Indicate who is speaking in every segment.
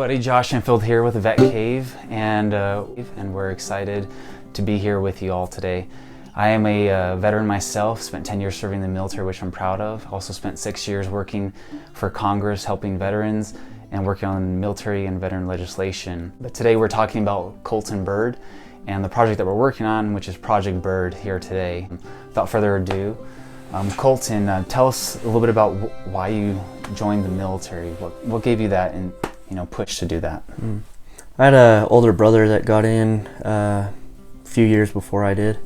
Speaker 1: everybody, Josh Enfield here with veTcave, and we're excited to be here with you all today. I am a veteran myself, spent 10 years serving in the military, which I'm proud of. Also spent 6 years working for Congress, helping veterans and working on military and veteran legislation. But today we're talking about Colton Bird and the project that we're working on, which is Project Bird, here today. Without further ado, Colton, tell us a little bit about why you joined the military. What gave you that and push to do that?
Speaker 2: I had an older brother that got in a few years before I did.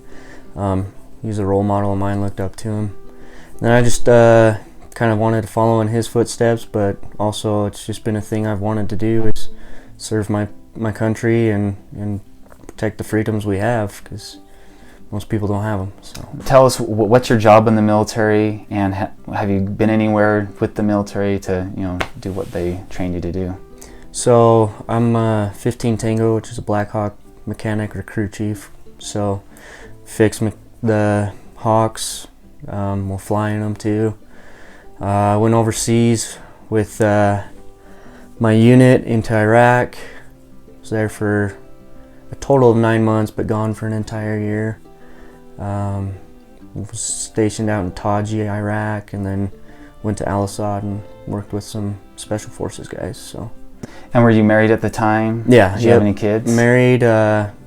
Speaker 2: He was a role model of mine, looked up to him. And then I just kind of wanted to follow in his footsteps, but also it's just been a thing I've wanted to do, is serve my country and protect the freedoms we have, because most people don't have them. So
Speaker 1: tell us, what's your job in the military, and have you been anywhere with the military to do what they trained you to do?
Speaker 2: So I'm a 15 Tango, which is a Blackhawk mechanic or crew chief. So fix the Hawks, we'll fly in them too. I went overseas with my unit into Iraq. Was there for a total of 9 months, but gone for an entire year. Was stationed out in Taji, Iraq, and then went to Al-Assad and worked with some special forces guys. So.
Speaker 1: And were you married at the time?
Speaker 2: Yeah.
Speaker 1: Did you have any kids?
Speaker 2: Married,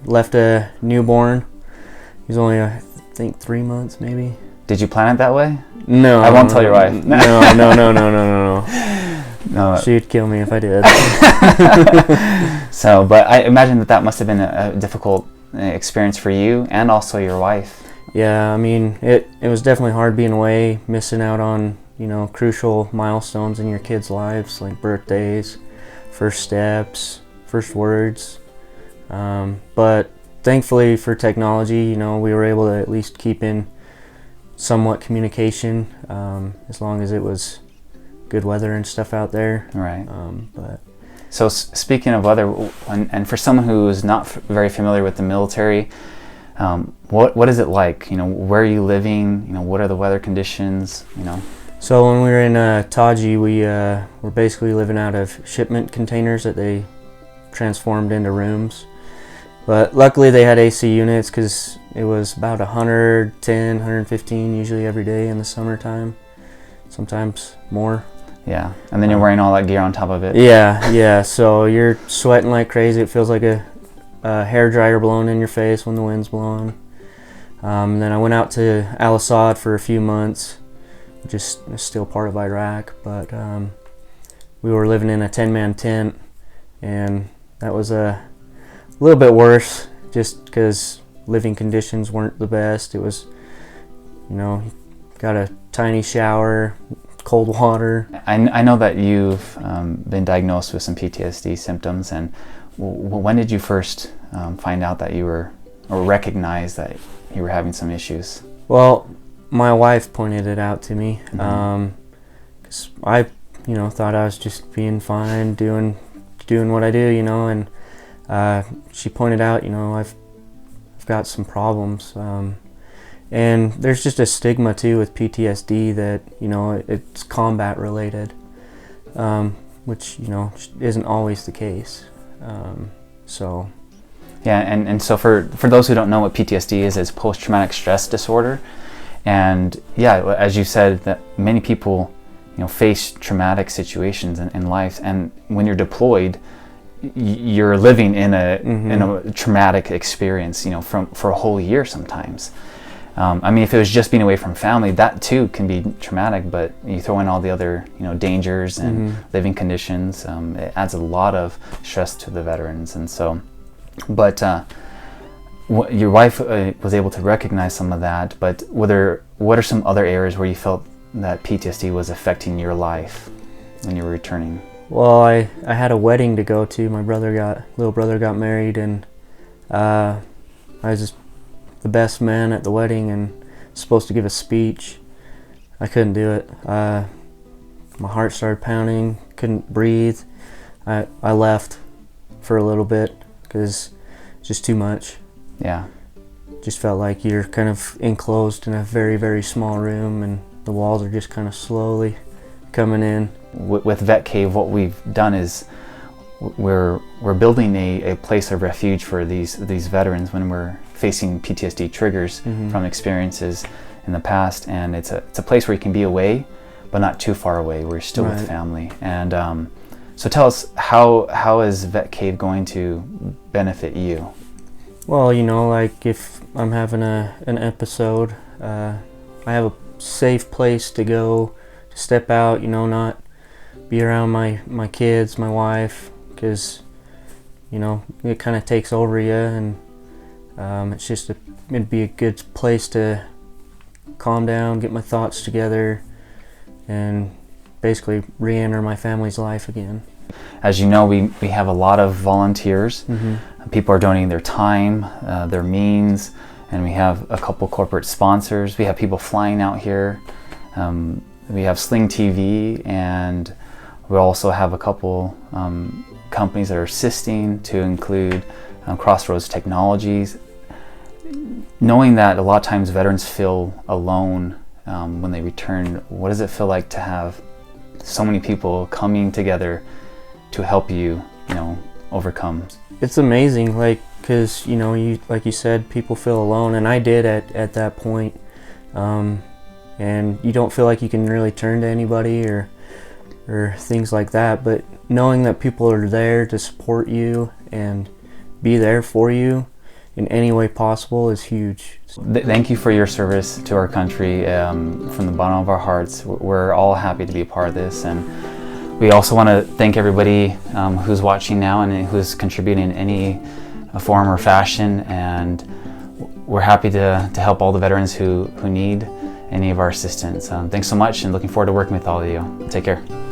Speaker 2: left a newborn. He was only, I think, 3 months maybe.
Speaker 1: Did you plan it that way?
Speaker 2: No.
Speaker 1: I won't tell your wife.
Speaker 2: No. She'd kill me if I did.
Speaker 1: So, but I imagine that must have been a difficult experience for you and also your wife.
Speaker 2: Yeah, I mean, it was definitely hard being away, missing out on, crucial milestones in your kids' lives, like birthdays, first steps, first words. But thankfully for technology, we were able to at least keep in somewhat communication, as long as it was good weather and stuff out there.
Speaker 1: Right.
Speaker 2: But
Speaker 1: so speaking of weather, and for someone who is not very familiar with the military, what is it like? Where are you living? What are the weather conditions?
Speaker 2: So when we were in Taji, we were basically living out of shipment containers that they transformed into rooms. But luckily they had AC units, because it was about 110, 115 usually every day in the summertime, sometimes more.
Speaker 1: Yeah, and then you're wearing all that gear on top of it.
Speaker 2: Yeah, so you're sweating like crazy. It feels like a hair dryer blowing in your face when the wind's blowing. And then I went out to Al-Assad for a few months, which is still part of Iraq, but we were living in a 10-man tent, and that was a little bit worse, just because living conditions weren't the best. It was, got a tiny shower, cold water.
Speaker 1: I know that you've been diagnosed with some PTSD symptoms, and when did you first find out that you were, or recognize that you were having some issues?
Speaker 2: Well, my wife pointed it out to me, because I, thought I was just being fine, doing what I do, and she pointed out, I've got some problems, and there's just a stigma too with PTSD that it's combat related, which isn't always the case. So
Speaker 1: yeah, and so for those who don't know what PTSD is, it's post-traumatic stress disorder. And yeah, as you said, that many people face traumatic situations in life, and when you're deployed, you're living in a traumatic experience, for a whole year sometimes. I mean, if it was just being away from family, that too can be traumatic, but you throw in all the other dangers and living conditions, it adds a lot of stress to the veterans. And so, but your wife was able to recognize some of that, but what are some other areas where you felt that PTSD was affecting your life when you were returning?
Speaker 2: Well, I had a wedding to go to. My little brother got married, and I was just the best man at the wedding and supposed to give a speech. I couldn't do it. My heart started pounding, couldn't breathe. I left for a little bit because it's just too much.
Speaker 1: Yeah.
Speaker 2: Just felt like you're kind of enclosed in a very, very small room, and the walls are just kind of slowly coming in.
Speaker 1: With veTcave, what we've done is we're building a place of refuge for these veterans when we're facing PTSD triggers from experiences in the past, and it's a place where you can be away, but not too far away. We're still with family, and so tell us, how is veTcave going to benefit you?
Speaker 2: Well, you know, like if I'm having an episode, I have a safe place to go, to step out, you know, not be around my kids, my wife, because, you know, it kind of takes over you, and it's just it'd be a good place to calm down, get my thoughts together, and basically re-enter my family's life again.
Speaker 1: As you know, we have a lot of volunteers. People are donating their time, their means, and we have a couple corporate sponsors. We have people flying out here. We have Sling TV, and we also have a couple companies that are assisting, to include Crossroads Technologies. Knowing that a lot of times veterans feel alone when they return, what does it feel like to have so many people coming together to help you, overcome?
Speaker 2: It's amazing, like, because, you know, like you said, people feel alone, and I did at that point. And you don't feel like you can really turn to anybody or things like that, but knowing that people are there to support you and be there for you in any way possible is huge.
Speaker 1: Thank you for your service to our country. From the bottom of our hearts, we're all happy to be a part of this, and we also want to thank everybody who's watching now and who's contributing in any form or fashion, and we're happy to help all the veterans who need any of our assistance. Thanks so much, and looking forward to working with all of you. Take care.